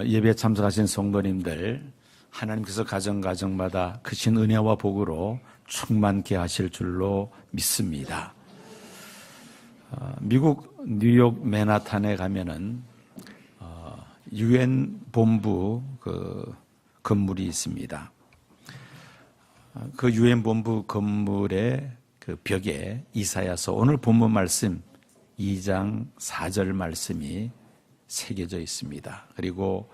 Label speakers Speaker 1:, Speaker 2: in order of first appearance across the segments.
Speaker 1: 예배에 참석하신 성도님들, 하나님께서 가정마다 크신 은혜와 복으로 충만케 하실 줄로 믿습니다. 미국 뉴욕 맨하탄에 가면은 UN 본부 건물이 있습니다. 그 UN 본부 건물의 그 벽에 이사야서 오늘 본문 말씀 2장 4절 말씀이 새겨져 있습니다. 그리고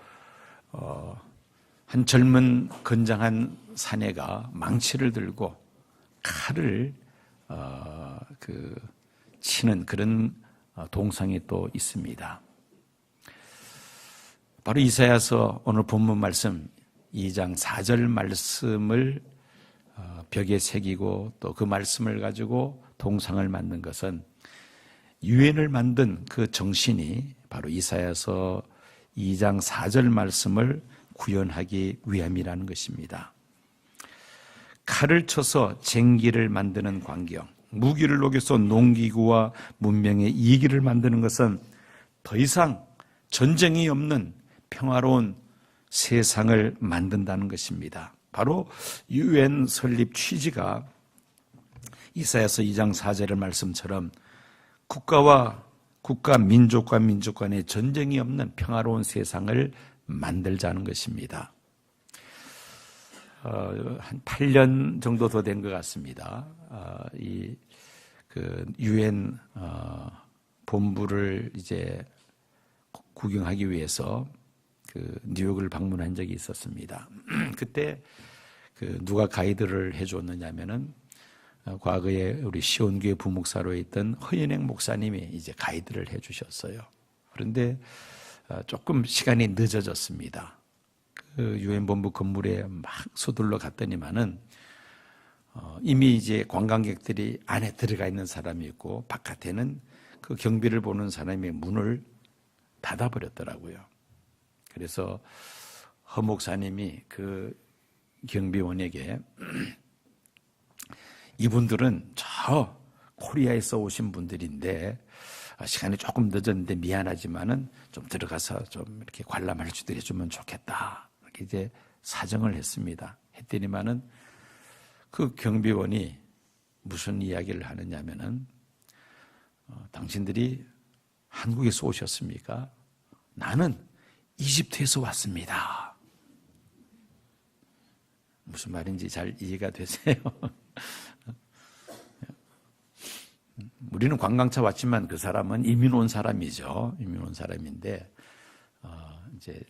Speaker 1: 한 젊은 건장한 사내가 망치를 들고 칼을 치는 그런 동상이 또 있습니다. 바로 이사야서 오늘 본문 말씀 2장 4절 말씀을 벽에 새기고 또 그 말씀을 가지고 동상을 만든 것은 유엔을 만든 그 정신이 바로 이사야서 2장 4절 말씀을 구현하기 위함이라는 것입니다. 칼을 쳐서 쟁기를 만드는 광경, 무기를 녹여서 농기구와 문명의 이기를 만드는 것은 더 이상 전쟁이 없는 평화로운 세상을 만든다는 것입니다. 바로 UN 설립 취지가 이사야서 2장 4절의 말씀처럼 국가, 민족과 민족 간의 전쟁이 없는 평화로운 세상을 만들자는 것입니다. 한 8년 정도 더 된 것 같습니다. UN 본부를 이제 구경하기 위해서 뉴욕을 방문한 적이 있었습니다. 그때 누가 가이드를 해줬느냐면은 과거에 우리 시온교회 부목사로 있던 허연행 목사님이 이제 가이드를 해주셨어요. 그런데 조금 시간이 늦어졌습니다. UN 본부 건물에 막 서둘러 갔더니만은 이미 이제 관광객들이 안에 들어가 있는 사람이 있고 바깥에는 그 경비를 보는 사람이 문을 닫아버렸더라고요. 그래서 허 목사님이 그 경비원에게 이분들은 저 코리아에서 오신 분들인데 시간이 조금 늦었는데 미안하지만은 좀 들어가서 좀 이렇게 관람할 수 있게 해주면 좋겠다. 이렇게 이제 사정을 했습니다. 했더니만은 그 경비원이 무슨 이야기를 하느냐면은 당신들이 한국에서 오셨습니까? 나는 이집트에서 왔습니다. 무슨 말인지 잘 이해가 되세요? 우리는 관광차 왔지만 그 사람은 이민 온 사람이죠. 이민 온 사람인데 이제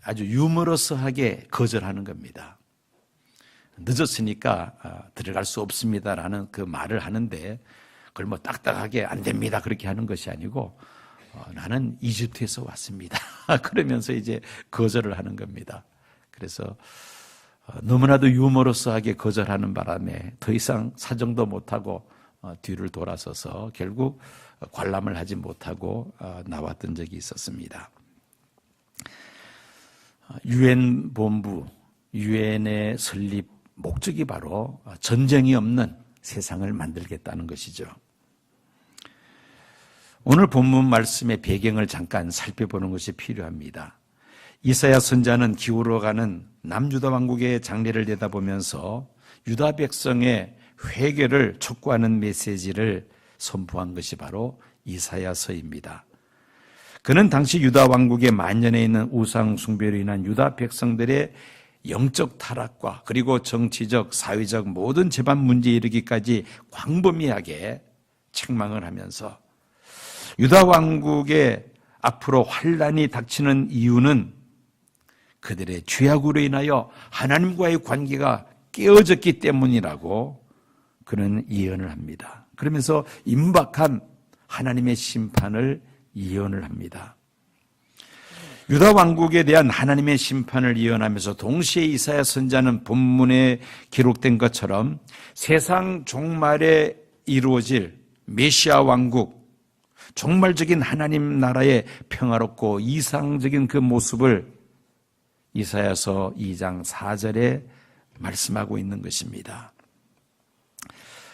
Speaker 1: 아주 유머러스하게 거절하는 겁니다. 늦었으니까 들어갈 수 없습니다라는 그 말을 하는데 그걸 뭐 딱딱하게 안 됩니다 그렇게 하는 것이 아니고 나는 이집트에서 왔습니다. 그러면서 이제 거절을 하는 겁니다. 그래서 너무나도 유머러스하게 거절하는 바람에 더 이상 사정도 못하고 뒤를 돌아서서 결국 관람을 하지 못하고 나왔던 적이 있었습니다. UN 본부, UN의 설립 목적이 바로 전쟁이 없는 세상을 만들겠다는 것이죠. 오늘 본문 말씀의 배경을 잠깐 살펴보는 것이 필요합니다. 이사야 선지자는 기울어가는 남유다 왕국의 장래를 내다보면서 유다 백성의 회개를 촉구하는 메시지를 선포한 것이 바로 이사야서입니다. 그는 당시 유다 왕국의 만연해 있는 우상 숭배로 인한 유다 백성들의 영적 타락과 그리고 정치적, 사회적 모든 재반 문제에 이르기까지 광범위하게 책망을 하면서 유다 왕국의 앞으로 환란이 닥치는 이유는 그들의 죄악으로 인하여 하나님과의 관계가 깨어졌기 때문이라고 그는 예언을 합니다. 그러면서 임박한 하나님의 심판을 예언을 합니다. 유다 왕국에 대한 하나님의 심판을 예언하면서 동시에 이사야 선지자는 본문에 기록된 것처럼 세상 종말에 이루어질 메시아 왕국, 종말적인 하나님 나라의 평화롭고 이상적인 그 모습을 이사야서 2장 4절에 말씀하고 있는 것입니다.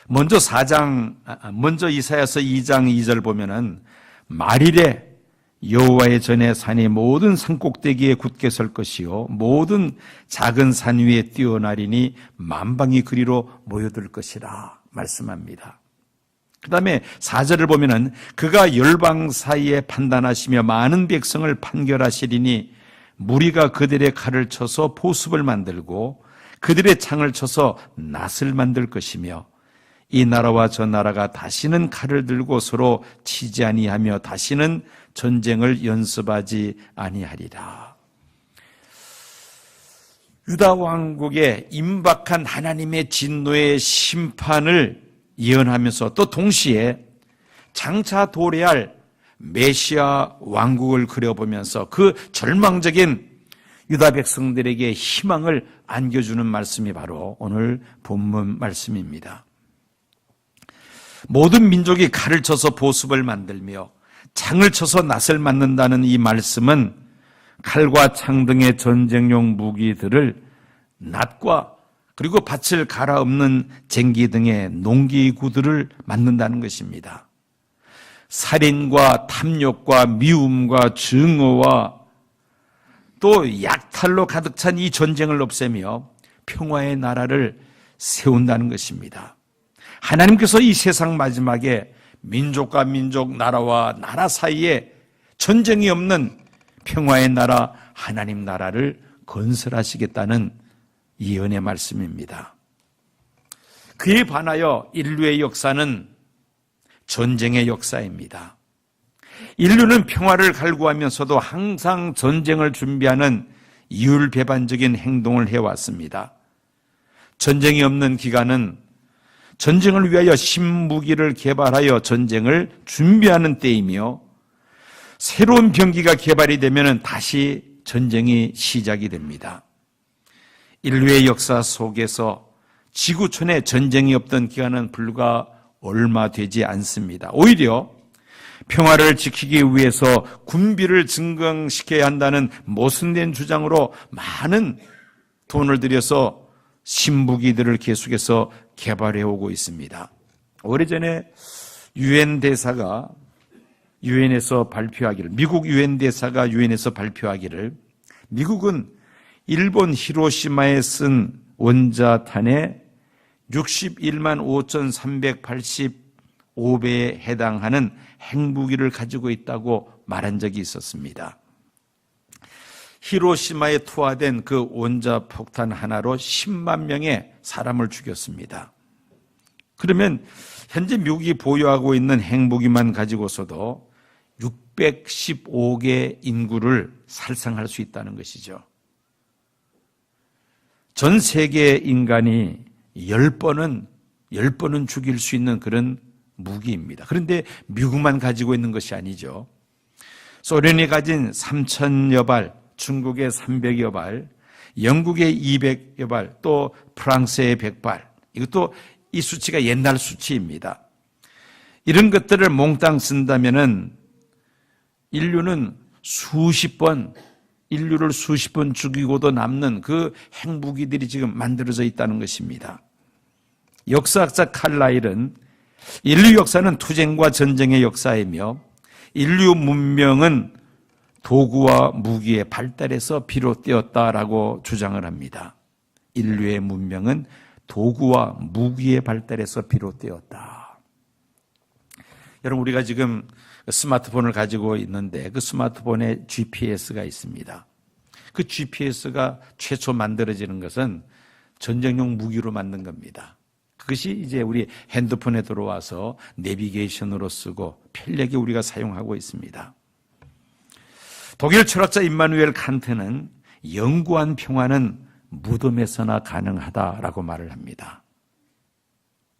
Speaker 1: 먼저 이사야서 2장 2절 보면은 말일에 여호와의 전에 산이 모든 산 꼭대기에 굳게 설 것이요 모든 작은 산 위에 뛰어나리니 만방이 그리로 모여들 것이라 말씀합니다. 그 다음에 4절을 보면은 그가 열방 사이에 판단하시며 많은 백성을 판결하시리니 무리가 그들의 칼을 쳐서 보습을 만들고 그들의 창을 쳐서 낫을 만들 것이며 이 나라와 저 나라가 다시는 칼을 들고 서로 치지 아니하며 다시는 전쟁을 연습하지 아니하리라. 유다 왕국의 임박한 하나님의 진노의 심판을 예언하면서 또 동시에 장차 도래할 메시아 왕국을 그려보면서 그 절망적인 유다 백성들에게 희망을 안겨주는 말씀이 바로 오늘 본문 말씀입니다. 모든 민족이 칼을 쳐서 보습을 만들며 창을 쳐서 낫을 만든다는 이 말씀은 칼과 창 등의 전쟁용 무기들을 낫과 그리고 밭을 갈아엎는 쟁기 등의 농기구들을 만든다는 것입니다. 살인과 탐욕과 미움과 증오와 또 약탈로 가득 찬 이 전쟁을 없애며 평화의 나라를 세운다는 것입니다. 하나님께서 이 세상 마지막에 민족과 민족, 나라와 나라 사이에 전쟁이 없는 평화의 나라, 하나님 나라를 건설하시겠다는 예언의 말씀입니다. 그에 반하여 인류의 역사는 전쟁의 역사입니다. 인류는 평화를 갈구하면서도 항상 전쟁을 준비하는 이율배반적인 행동을 해왔습니다. 전쟁이 없는 기간은 전쟁을 위하여 신무기를 개발하여 전쟁을 준비하는 때이며 새로운 병기가 개발이 되면 다시 전쟁이 시작이 됩니다. 인류의 역사 속에서 지구촌에 전쟁이 없던 기간은 불과 얼마 되지 않습니다. 오히려 평화를 지키기 위해서 군비를 증강시켜야 한다는 모순된 주장으로 많은 돈을 들여서 신무기들을 계속해서 개발해 오고 있습니다. 오래전에 유엔 대사가 유엔에서 발표하기를, 미국 유엔 대사가 유엔에서 발표하기를, 미국은 일본 히로시마에 쓴 원자탄의 61만 5,385배에 해당하는 핵무기를 가지고 있다고 말한 적이 있었습니다. 히로시마에 투하된 그 원자폭탄 하나로 10만 명의 사람을 죽였습니다. 그러면 현재 미국이 보유하고 있는 핵무기만 가지고서도 615개 인구를 살상할 수 있다는 것이죠. 전 세계 인간이 10번은 죽일 수 있는 그런 무기입니다. 그런데 미국만 가지고 있는 것이 아니죠. 소련이 가진 3,000여 발, 중국의 300여 발, 영국의 200여 발, 또 프랑스의 100발. 이것도 이 수치가 옛날 수치입니다. 이런 것들을 몽땅 쓴다면은 인류를 수십 번 죽이고도 남는 그 핵무기들이 지금 만들어져 있다는 것입니다. 역사학자 칼라일은 인류 역사는 투쟁과 전쟁의 역사이며 인류 문명은 도구와 무기의 발달에서 비롯되었다라고 주장을 합니다. 인류의 문명은 도구와 무기의 발달에서 비롯되었다. 여러분, 우리가 지금 스마트폰을 가지고 있는데 그 스마트폰에 GPS가 있습니다. 그 GPS가 최초 만들어지는 것은 전쟁용 무기로 만든 겁니다. 그것이 이제 우리 핸드폰에 들어와서 내비게이션으로 쓰고 편리하게 우리가 사용하고 있습니다. 독일 철학자 임마누엘 칸트는 영구한 평화는 무덤에서나 가능하다라고 말을 합니다.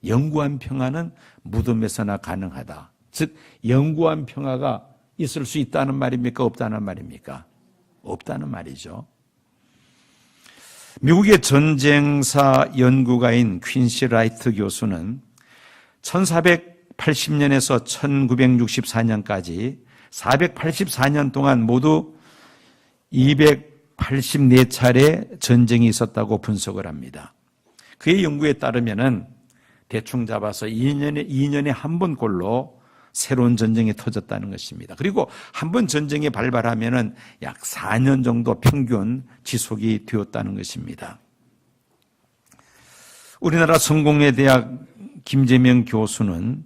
Speaker 1: 영구한 평화는 무덤에서나 가능하다. 즉 영구한 평화가 있을 수 있다는 말입니까? 없다는 말입니까? 없다는 말이죠. 미국의 전쟁사 연구가인 퀸시 라이트 교수는 1480 780년에서 1964년까지 484년 동안 모두 284차례 전쟁이 있었다고 분석을 합니다. 그의 연구에 따르면은 대충 잡아서 2년에 한 번꼴로 새로운 전쟁이 터졌다는 것입니다. 그리고 한 번 전쟁이 발발하면은 약 4년 정도 평균 지속이 되었다는 것입니다. 우리나라 성공회대학 김재명 교수는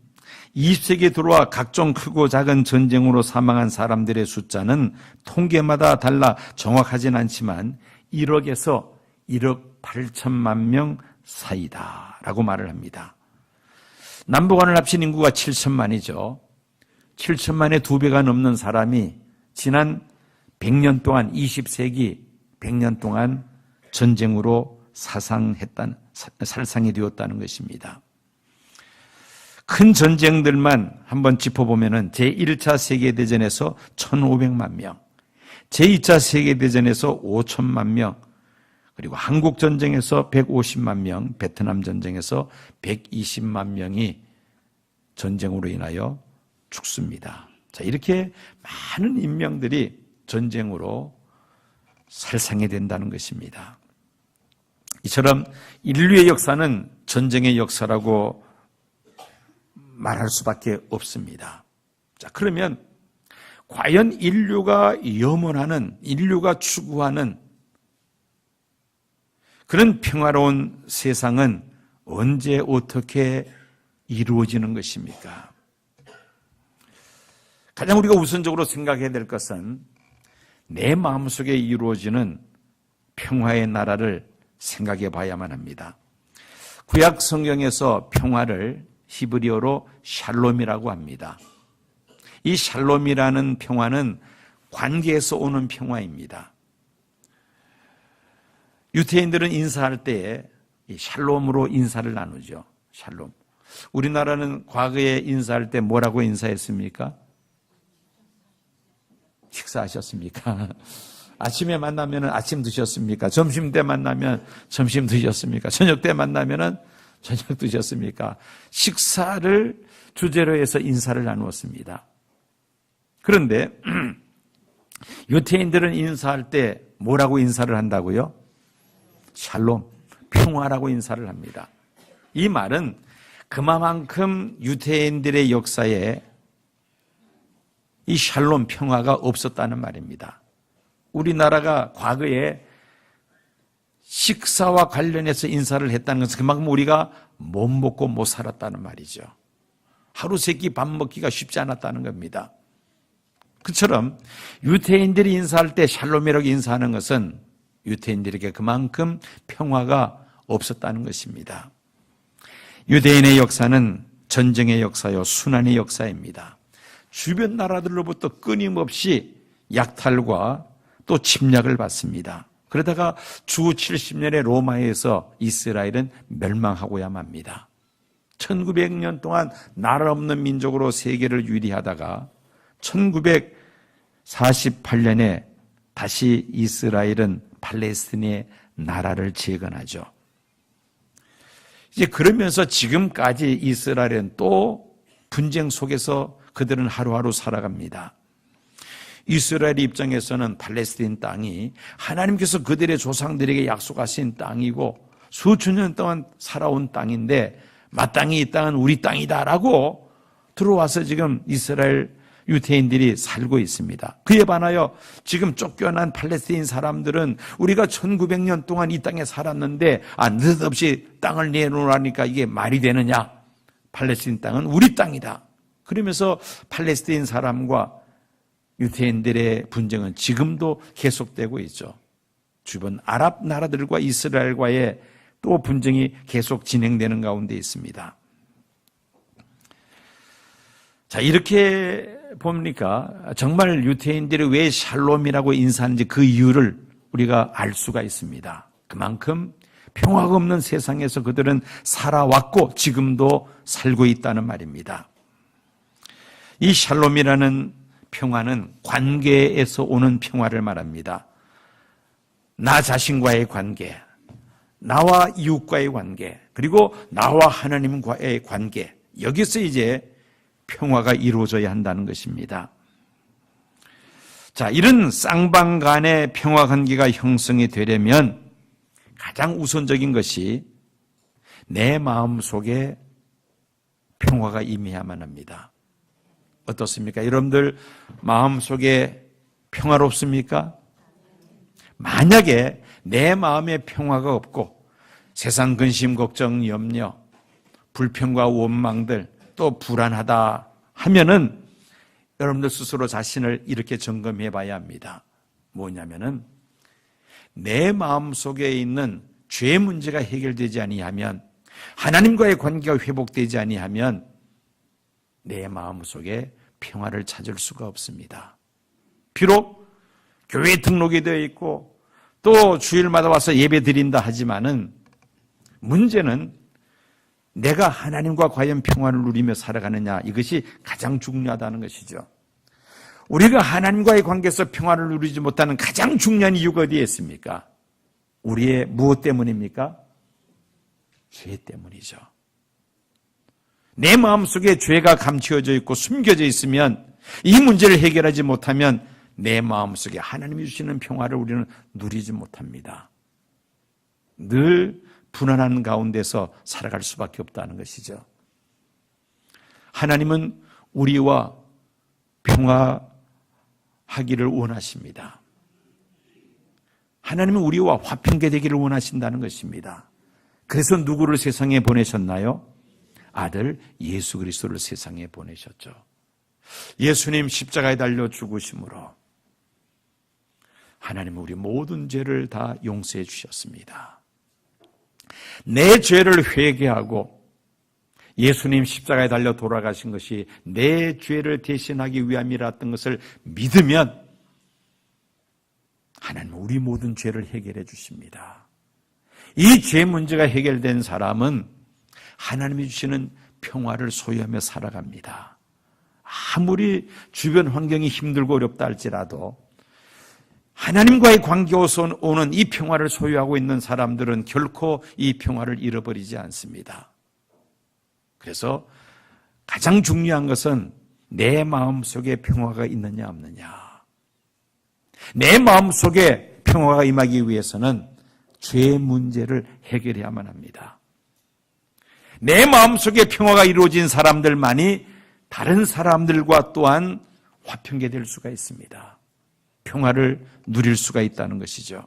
Speaker 1: 20세기에 들어와 각종 크고 작은 전쟁으로 사망한 사람들의 숫자는 통계마다 달라 정확하진 않지만 1억에서 1억 8천만 명 사이다라고 말을 합니다. 남북한을 합친 인구가 7천만이죠. 7천만의 2배가 넘는 사람이 지난 100년 동안 20세기 100년 동안 전쟁으로 살상이 되었다는 것입니다. 큰 전쟁들만 한번 짚어보면은 제1차 세계대전에서 1,500만 명, 제2차 세계대전에서 5천만 명, 그리고 한국전쟁에서 150만 명, 베트남 전쟁에서 120만 명이 전쟁으로 인하여 죽습니다. 자, 이렇게 많은 인명들이 전쟁으로 살상이 된다는 것입니다. 이처럼 인류의 역사는 전쟁의 역사라고 말할 수밖에 없습니다. 자, 그러면 과연 인류가 염원하는, 인류가 추구하는 그런 평화로운 세상은 언제 어떻게 이루어지는 것입니까? 가장 우리가 우선적으로 생각해야 될 것은 내 마음속에 이루어지는 평화의 나라를 생각해 봐야만 합니다. 구약 성경에서 평화를 히브리어로 샬롬이라고 합니다. 이 샬롬이라는 평화는 관계에서 오는 평화입니다. 유태인들은 인사할 때에 샬롬으로 인사를 나누죠. 샬롬. 우리나라는 과거에 인사할 때 뭐라고 인사했습니까? 식사하셨습니까? 아침에 만나면 아침 드셨습니까? 점심 때 만나면 점심 드셨습니까? 저녁 때 만나면 저녁 드셨습니까? 식사를 주제로 해서 인사를 나누었습니다. 그런데 유태인들은 인사할 때 뭐라고 인사를 한다고요? 샬롬, 평화라고 인사를 합니다. 이 말은 그만큼 유태인들의 역사에 이 샬롬, 평화가 없었다는 말입니다. 우리나라가 과거에 식사와 관련해서 인사를 했다는 것은 그만큼 우리가 못 먹고 못 살았다는 말이죠. 하루 세 끼 밥 먹기가 쉽지 않았다는 겁니다. 그처럼 유태인들이 인사할 때 샬롬이라고 인사하는 것은 유태인들에게 그만큼 평화가 없었다는 것입니다. 유대인의 역사는 전쟁의 역사요, 순환의 역사입니다. 주변 나라들로부터 끊임없이 약탈과 또 침략을 받습니다. 그러다가 주 70년의 로마에서 이스라엘은 멸망하고야 맙니다. 1900년 동안 나라 없는 민족으로 세계를 유리하다가 1948년에 다시 이스라엘은 팔레스틴의 나라를 재건하죠. 이제 그러면서 지금까지 이스라엘은 또 분쟁 속에서 그들은 하루하루 살아갑니다. 이스라엘 입장에서는 팔레스틴 땅이 하나님께서 그들의 조상들에게 약속하신 땅이고 수천 년 동안 살아온 땅인데 마땅히 이 땅은 우리 땅이다라고 들어와서 지금 이스라엘 유태인들이 살고 있습니다. 그에 반하여 지금 쫓겨난 팔레스틴 사람들은 우리가 1900년 동안 이 땅에 살았는데 느닷없이 땅을 내놓으라니까 이게 말이 되느냐? 팔레스틴 땅은 우리 땅이다. 그러면서 팔레스틴 사람과 유태인들의 분쟁은 지금도 계속되고 있죠. 주변 아랍 나라들과 이스라엘과의 또 분쟁이 계속 진행되는 가운데 있습니다. 자, 이렇게 봅니까? 정말 유태인들이 왜 샬롬이라고 인사하는지 그 이유를 우리가 알 수가 있습니다. 그만큼 평화가 없는 세상에서 그들은 살아왔고 지금도 살고 있다는 말입니다. 이 샬롬이라는 평화는 관계에서 오는 평화를 말합니다. 나 자신과의 관계, 나와 이웃과의 관계, 그리고 나와 하나님과의 관계, 여기서 이제 평화가 이루어져야 한다는 것입니다. 자, 이런 쌍방 간의 평화 관계가 형성이 되려면 가장 우선적인 것이 내 마음 속에 평화가 임해야만 합니다. 어떻습니까? 여러분들 마음 속에 평화롭습니까? 만약에 내 마음에 평화가 없고 세상 근심, 걱정, 염려, 불평과 원망들 또 불안하다 하면은 여러분들 스스로 자신을 이렇게 점검해 봐야 합니다. 뭐냐면은 내 마음 속에 있는 죄 문제가 해결되지 아니하면, 하나님과의 관계가 회복되지 아니하면 내 마음 속에 평화를 찾을 수가 없습니다. 비록 교회에 등록이 되어 있고 또 주일마다 와서 예배 드린다 하지만은 문제는 내가 하나님과 과연 평화를 누리며 살아가느냐, 이것이 가장 중요하다는 것이죠. 우리가 하나님과의 관계에서 평화를 누리지 못하는 가장 중요한 이유가 어디에 있습니까? 우리의 무엇 때문입니까? 죄 때문이죠. 내 마음속에 죄가 감추어져 있고 숨겨져 있으면, 이 문제를 해결하지 못하면 내 마음속에 하나님이 주시는 평화를 우리는 누리지 못합니다. 늘 불안한 가운데서 살아갈 수밖에 없다는 것이죠. 하나님은 우리와 평화하기를 원하십니다. 하나님은 우리와 화평케 되기를 원하신다는 것입니다. 그래서 누구를 세상에 보내셨나요? 아들 예수 그리스도를 세상에 보내셨죠. 예수님 십자가에 달려 죽으심으로 하나님은 우리 모든 죄를 다 용서해 주셨습니다. 내 죄를 회개하고 예수님 십자가에 달려 돌아가신 것이 내 죄를 대신하기 위함이라던 것을 믿으면 하나님은 우리 모든 죄를 해결해 주십니다. 이 죄 문제가 해결된 사람은 하나님이 주시는 평화를 소유하며 살아갑니다. 아무리 주변 환경이 힘들고 어렵다 할지라도 하나님과의 관계에서 오는 이 평화를 소유하고 있는 사람들은 결코 이 평화를 잃어버리지 않습니다. 그래서 가장 중요한 것은 내 마음속에 평화가 있느냐 없느냐. 내 마음속에 평화가 임하기 위해서는 죄 문제를 해결해야만 합니다. 내 마음속에 평화가 이루어진 사람들만이 다른 사람들과 또한 화평케 될 수가 있습니다. 평화를 누릴 수가 있다는 것이죠.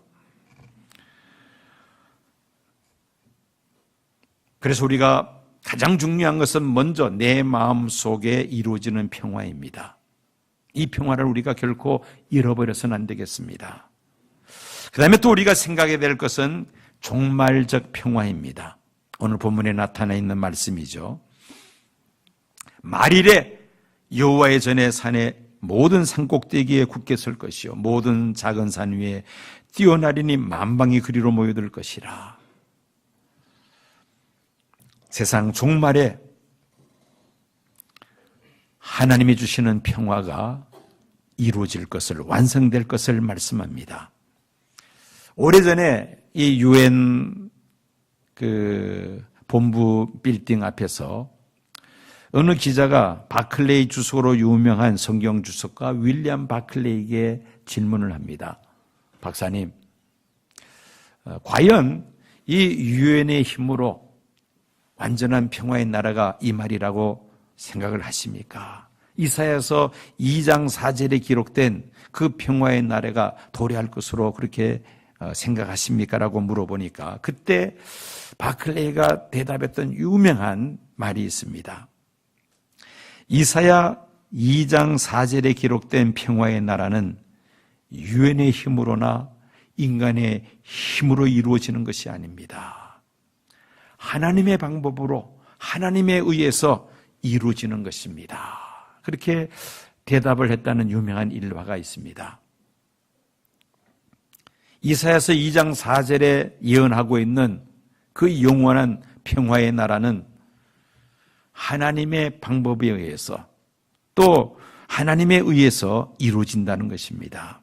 Speaker 1: 그래서 우리가 가장 중요한 것은 먼저 내 마음속에 이루어지는 평화입니다. 이 평화를 우리가 결코 잃어버려서는 안 되겠습니다. 그 다음에 또 우리가 생각해야 될 것은 종말적 평화입니다. 오늘 본문에 나타나 있는 말씀이죠. 말일에 여호와의 전에 산에 모든 산꼭대기에 굳게 설 것이요 모든 작은 산 위에 뛰어나리니 만방이 그리로 모여들 것이라. 세상 종말에 하나님이 주시는 평화가 이루어질 것을, 완성될 것을 말씀합니다. 오래전에 이 UN 본부 빌딩 앞에서 어느 기자가 바클레이 주석으로 유명한 성경 주석가 윌리엄 바클레이에게 질문을 합니다. 박사님, 과연 이 유엔의 힘으로 완전한 평화의 나라가 임하리라고 생각을 하십니까? 이사야서 2장 4절에 기록된 그 평화의 나라가 도래할 것으로 그렇게 생각하십니까? 라고 물어보니까 그때 바클레이가 대답했던 유명한 말이 있습니다. 이사야 2장 4절에 기록된 평화의 나라는 유엔의 힘으로나 인간의 힘으로 이루어지는 것이 아닙니다. 하나님의 방법으로, 하나님에 의해서 이루어지는 것입니다. 그렇게 대답을 했다는 유명한 일화가 있습니다. 이사야서 2장 4절에 예언하고 있는 그 영원한 평화의 나라는 하나님의 방법에 의해서 또 하나님에 의해서 이루어진다는 것입니다.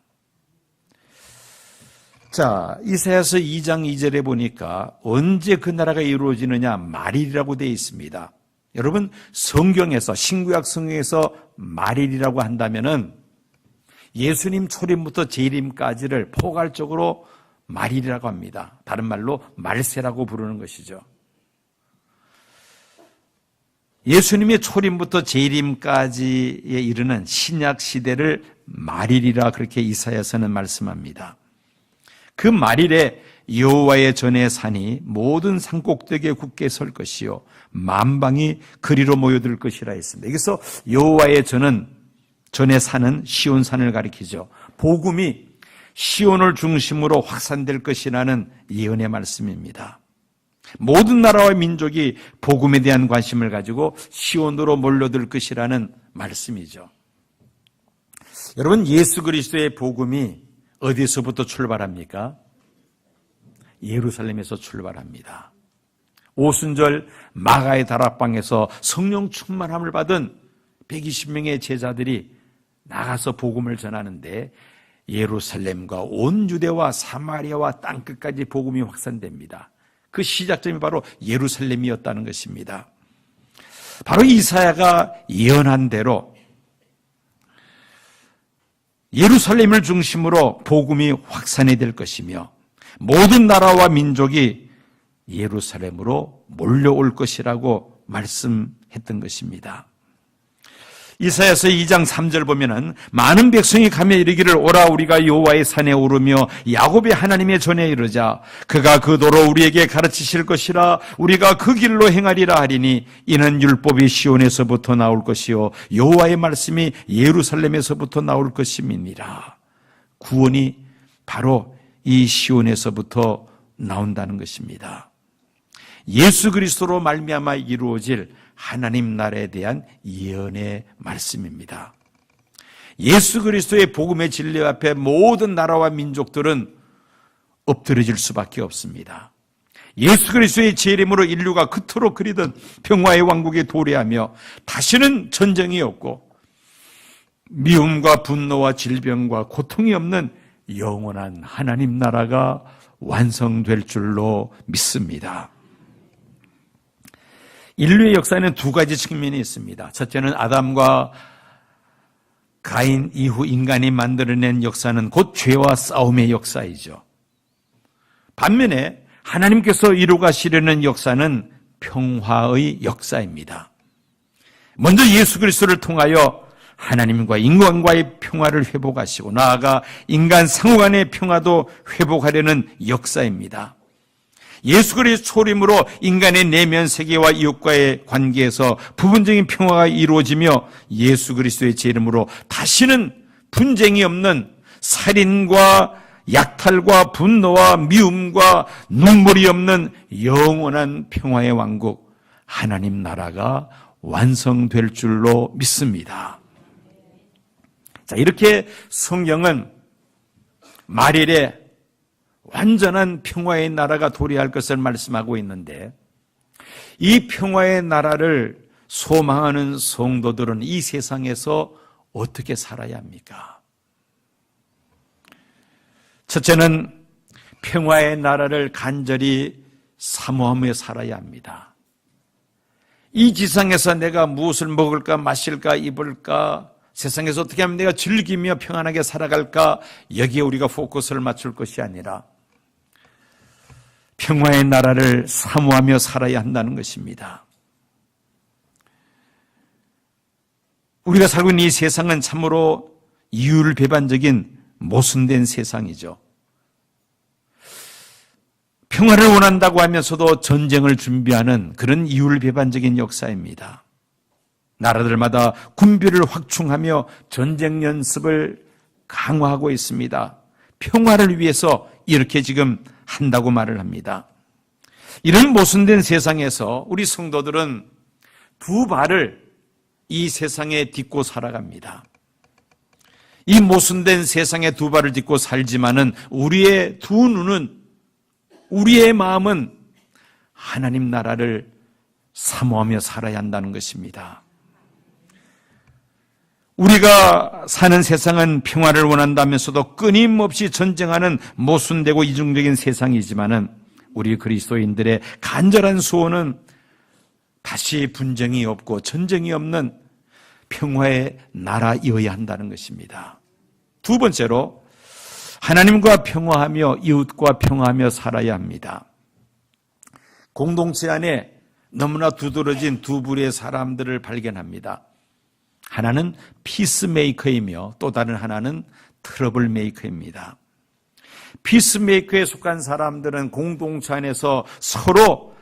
Speaker 1: 자, 이사야서 2장 2절에 보니까 언제 그 나라가 이루어지느냐 말일이라고 되어 있습니다. 여러분, 성경에서, 신구약 성경에서 말일이라고 한다면은 예수님 초림부터 재림까지를 포괄적으로 말일이라고 합니다. 다른 말로 말세라고 부르는 것이죠. 예수님의 초림부터 재림까지에 이르는 신약 시대를 말일이라 그렇게 이사야서는 말씀합니다. 그 말일에 여호와의 전의 산이 모든 산꼭대기에 굳게 설 것이요 만방이 그리로 모여들 것이라 했습니다. 여기서 여호와의 전의 산은 시온산을 가리키죠. 복음이 시온을 중심으로 확산될 것이라는 예언의 말씀입니다. 모든 나라와 민족이 복음에 대한 관심을 가지고 시온으로 몰려들 것이라는 말씀이죠. 여러분, 예수 그리스도의 복음이 어디서부터 출발합니까? 예루살렘에서 출발합니다. 오순절 마가의 다락방에서 성령 충만함을 받은 120명의 제자들이 나가서 복음을 전하는데 예루살렘과 온 유대와 사마리아와 땅끝까지 복음이 확산됩니다. 그 시작점이 바로 예루살렘이었다는 것입니다. 바로 이사야가 예언한 대로 예루살렘을 중심으로 복음이 확산이 될 것이며 모든 나라와 민족이 예루살렘으로 몰려올 것이라고 말씀했던 것입니다. 이사야서 2장 3절 보면은 많은 백성이 가며 이르기를 오라 우리가 여호와의 산에 오르며 야곱의 하나님의 전에 이르자 그가 그 도로 우리에게 가르치실 것이라 우리가 그 길로 행하리라 하리니 이는 율법이 시온에서부터 나올 것이요 여호와의 말씀이 예루살렘에서부터 나올 것임이니라. 구원이 바로 이 시온에서부터 나온다는 것입니다. 예수 그리스도로 말미암아 이루어질 하나님 나라에 대한 예언의 말씀입니다. 예수 그리스도의 복음의 진리 앞에 모든 나라와 민족들은 엎드려질 수밖에 없습니다. 예수 그리스도의 재림으로 인류가 그토록 그리던 평화의 왕국에 도래하며 다시는 전쟁이 없고 미움과 분노와 질병과 고통이 없는 영원한 하나님 나라가 완성될 줄로 믿습니다. 인류의 역사에는 두 가지 측면이 있습니다. 첫째는 아담과 가인 이후 인간이 만들어낸 역사는 곧 죄와 싸움의 역사이죠. 반면에 하나님께서 이루가시려는 역사는 평화의 역사입니다. 먼저 예수 그리스도를 통하여 하나님과 인간과의 평화를 회복하시고 나아가 인간 상호 간의 평화도 회복하려는 역사입니다. 예수 그리스도 초림으로 인간의 내면 세계와 이웃과의 관계에서 부분적인 평화가 이루어지며 예수 그리스도의 재림으로 다시는 분쟁이 없는 살인과 약탈과 분노와 미움과 눈물이 없는 영원한 평화의 왕국 하나님 나라가 완성될 줄로 믿습니다. 자, 이렇게 성경은 말일에 완전한 평화의 나라가 도래할 것을 말씀하고 있는데 이 평화의 나라를 소망하는 성도들은 이 세상에서 어떻게 살아야 합니까? 첫째는 평화의 나라를 간절히 사모하며 살아야 합니다. 이 지상에서 내가 무엇을 먹을까 마실까 입을까 세상에서 어떻게 하면 내가 즐기며 평안하게 살아갈까 여기에 우리가 포커스를 맞출 것이 아니라 평화의 나라를 사모하며 살아야 한다는 것입니다. 우리가 살고 있는 이 세상은 참으로 이율배반적인 모순된 세상이죠. 평화를 원한다고 하면서도 전쟁을 준비하는 그런 이율배반적인 역사입니다. 나라들마다 군비를 확충하며 전쟁 연습을 강화하고 있습니다. 평화를 위해서 이렇게 지금 한다고 말을 합니다. 이런 모순된 세상에서 우리 성도들은 두 발을 이 세상에 딛고 살아갑니다. 이 모순된 세상에 두 발을 딛고 살지만은 우리의 두 눈은 우리의 마음은 하나님 나라를 사모하며 살아야 한다는 것입니다. 우리가 사는 세상은 평화를 원한다면서도 끊임없이 전쟁하는 모순되고 이중적인 세상이지만은 우리 그리스도인들의 간절한 소원은 다시 분쟁이 없고 전쟁이 없는 평화의 나라이어야 한다는 것입니다. 두 번째로 하나님과 평화하며 이웃과 평화하며 살아야 합니다. 공동체 안에 너무나 두드러진 두 부류의 사람들을 발견합니다. 하나는 피스메이커이며 또 다른 하나는 트러블 메이커입니다. 피스메이커에 속한 사람들은 공동체 안에서 서로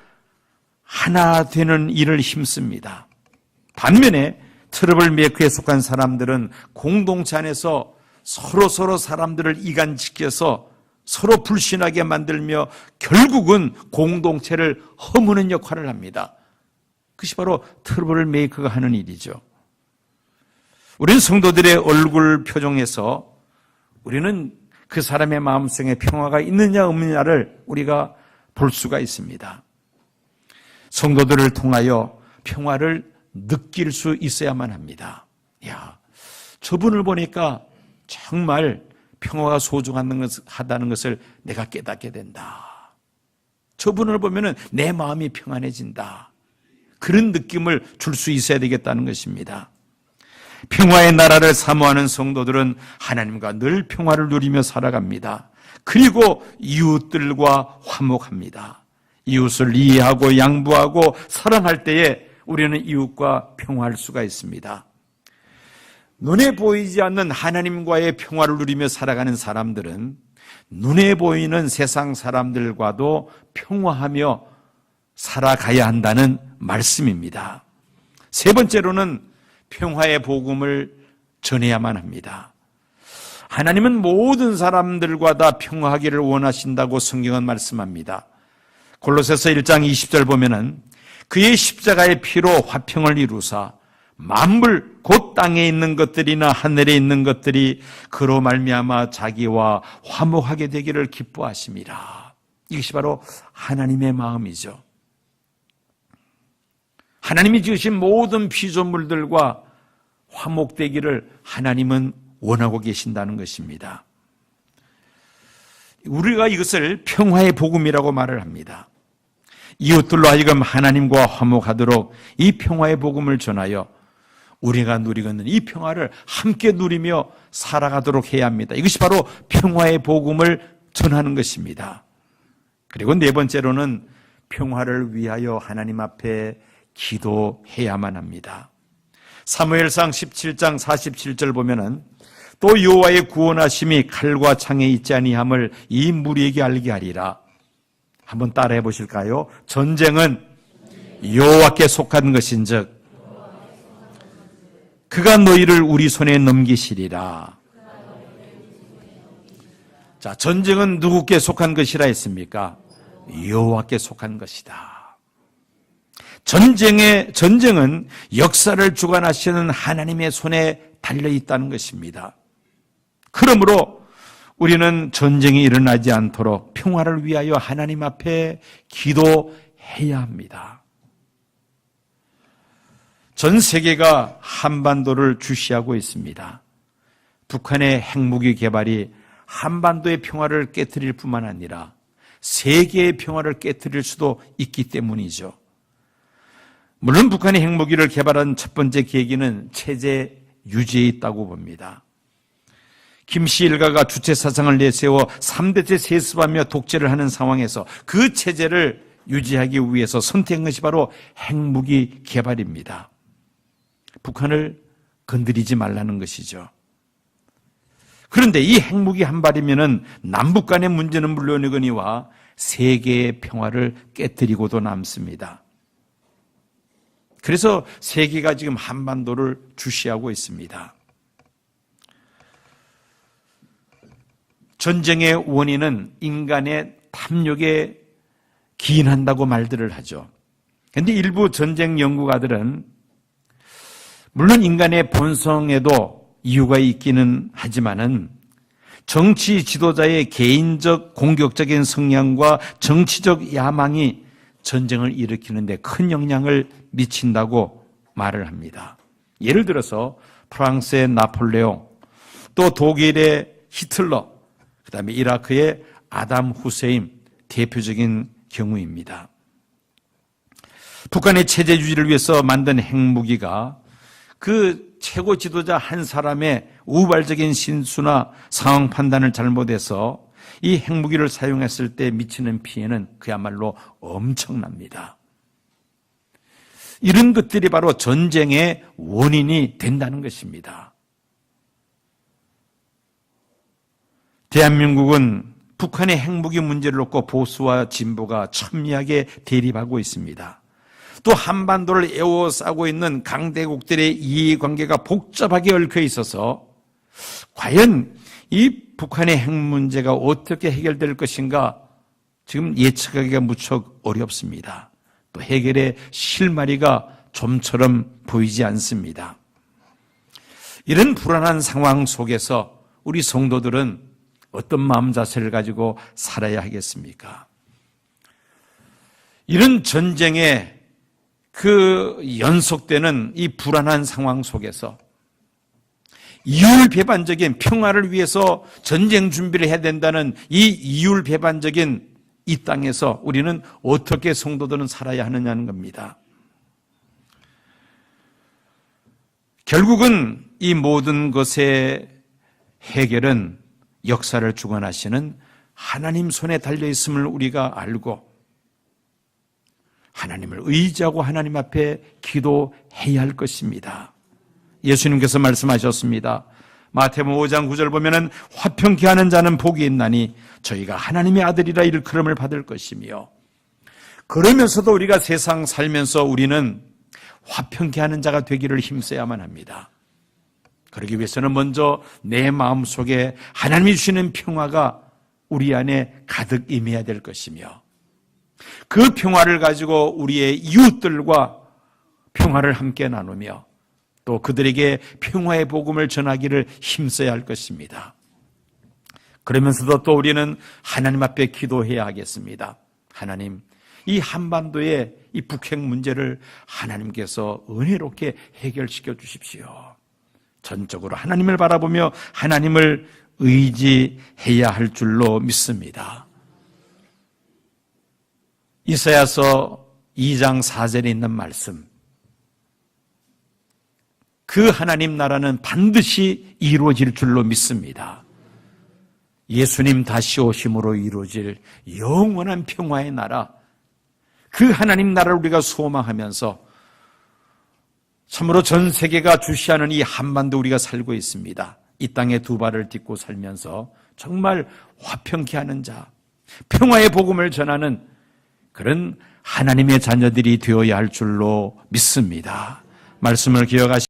Speaker 1: 하나 되는 일을 힘씁니다. 반면에 트러블 메이커에 속한 사람들은 공동체 안에서 서로 사람들을 이간시켜서 서로 불신하게 만들며 결국은 공동체를 허무는 역할을 합니다. 그것이 바로 트러블 메이커가 하는 일이죠. 우리는 성도들의 얼굴 표정에서 우리는 그 사람의 마음속에 평화가 있느냐 없느냐를 우리가 볼 수가 있습니다. 성도들을 통하여 평화를 느낄 수 있어야만 합니다. 저분을 보니까 정말 평화가 소중하다는 것을 내가 깨닫게 된다. 저분을 보면 내 마음이 평안해진다. 그런 느낌을 줄 수 있어야 되겠다는 것입니다. 평화의 나라를 사모하는 성도들은 하나님과 늘 평화를 누리며 살아갑니다. 그리고 이웃들과 화목합니다. 이웃을 이해하고 양보하고 사랑할 때에 우리는 이웃과 평화할 수가 있습니다. 눈에 보이지 않는 하나님과의 평화를 누리며 살아가는 사람들은 눈에 보이는 세상 사람들과도 평화하며 살아가야 한다는 말씀입니다. 세 번째로는 평화의 복음을 전해야만 합니다. 하나님은 모든 사람들과 다 평화하기를 원하신다고 성경은 말씀합니다. 골로새서 1장 20절 보면은 그의 십자가의 피로 화평을 이루사 만물 곧 땅에 있는 것들이나 하늘에 있는 것들이 그로 말미암아 자기와 화목하게 되기를 기뻐하심이라. 이것이 바로 하나님의 마음이죠. 하나님이 지으신 모든 피조물들과 화목되기를 하나님은 원하고 계신다는 것입니다. 우리가 이것을 평화의 복음이라고 말을 합니다. 이웃들로 하여금 하나님과 화목하도록 이 평화의 복음을 전하여 우리가 누리고 있는 이 평화를 함께 누리며 살아가도록 해야 합니다. 이것이 바로 평화의 복음을 전하는 것입니다. 그리고 네 번째로는 평화를 위하여 하나님 앞에 기도해야만 합니다. 사무엘상 17장 47절 보면은 또 여호와의 구원하심이 칼과 창에 있지 아니함을 이 무리에게 알게 하리라. 한번 따라해 보실까요? 전쟁은 여호와께 속한 것인즉 그가 너희를 우리 손에 넘기시리라. 자, 전쟁은 누구께 속한 것이라 했습니까? 여호와께 속한 것이다. 전쟁은 역사를 주관하시는 하나님의 손에 달려 있다는 것입니다. 그러므로 우리는 전쟁이 일어나지 않도록 평화를 위하여 하나님 앞에 기도해야 합니다. 전 세계가 한반도를 주시하고 있습니다. 북한의 핵무기 개발이 한반도의 평화를 깨트릴 뿐만 아니라 세계의 평화를 깨트릴 수도 있기 때문이죠. 물론 북한이 핵무기를 개발한 첫 번째 계기는 체제 유지에 있다고 봅니다. 김씨 일가가 주체 사상을 내세워 3대째 세습하며 독재를 하는 상황에서 그 체제를 유지하기 위해서 선택한 것이 바로 핵무기 개발입니다. 북한을 건드리지 말라는 것이죠. 그런데 이 핵무기 한 발이면은 남북 간의 문제는 물론이거니와 세계의 평화를 깨뜨리고도 남습니다. 그래서 세계가 지금 한반도를 주시하고 있습니다. 전쟁의 원인은 인간의 탐욕에 기인한다고 말들을 하죠. 그런데 일부 전쟁 연구가들은 물론 인간의 본성에도 이유가 있기는 하지만은 정치 지도자의 개인적 공격적인 성향과 정치적 야망이 전쟁을 일으키는 데 큰 영향을 미친다고 말을 합니다. 예를 들어서 프랑스의 나폴레옹, 또 독일의 히틀러, 그다음에 이라크의 아담 후세인 대표적인 경우입니다. 북한의 체제 유지를 위해서 만든 핵무기가 그 최고 지도자 한 사람의 우발적인 신수나 상황 판단을 잘못해서 이 핵무기를 사용했을 때 미치는 피해는 그야말로 엄청납니다. 이런 것들이 바로 전쟁의 원인이 된다는 것입니다. 대한민국은 북한의 핵무기 문제를 놓고 보수와 진보가 첨예하게 대립하고 있습니다. 또 한반도를 에워싸고 있는 강대국들의 이해관계가 복잡하게 얽혀 있어서 과연 이 북한의 핵 문제가 어떻게 해결될 것인가 지금 예측하기가 무척 어렵습니다. 또 해결의 실마리가 좀처럼 보이지 않습니다. 이런 불안한 상황 속에서 우리 성도들은 어떤 마음 자세를 가지고 살아야 하겠습니까? 이런 전쟁에 그 연속되는 이 불안한 상황 속에서 이율배반적인 평화를 위해서 전쟁 준비를 해야 된다는 이 이율배반적인 이 땅에서 우리는 어떻게 성도들은 살아야 하느냐는 겁니다. 결국은 이 모든 것의 해결은 역사를 주관하시는 하나님 손에 달려있음을 우리가 알고 하나님을 의지하고 하나님 앞에 기도해야 할 것입니다. 예수님께서 말씀하셨습니다. 마태복음 5장 9절 보면은 화평케 하는 자는 복이 있나니 저희가 하나님의 아들이라 일컬음을 받을 것이며, 그러면서도 우리가 세상 살면서 우리는 화평케 하는 자가 되기를 힘써야만 합니다. 그러기 위해서는 먼저 내 마음속에 하나님이 주시는 평화가 우리 안에 가득 임해야 될 것이며, 그 평화를 가지고 우리의 이웃들과 평화를 함께 나누며 또 그들에게 평화의 복음을 전하기를 힘써야 할 것입니다. 그러면서도 또 우리는 하나님 앞에 기도해야 하겠습니다. 하나님, 이 한반도의 이 북핵 문제를 하나님께서 은혜롭게 해결시켜 주십시오. 전적으로 하나님을 바라보며 하나님을 의지해야 할 줄로 믿습니다. 이사야서 2장 4절에 있는 말씀, 그 하나님 나라는 반드시 이루어질 줄로 믿습니다. 예수님 다시 오심으로 이루어질 영원한 평화의 나라, 그 하나님 나라를 우리가 소망하면서 참으로 전 세계가 주시하는 이 한반도 우리가 살고 있습니다. 이 땅에 두 발을 딛고 살면서 정말 화평케 하는 자, 평화의 복음을 전하는 그런 하나님의 자녀들이 되어야 할 줄로 믿습니다. 말씀을 기억하시고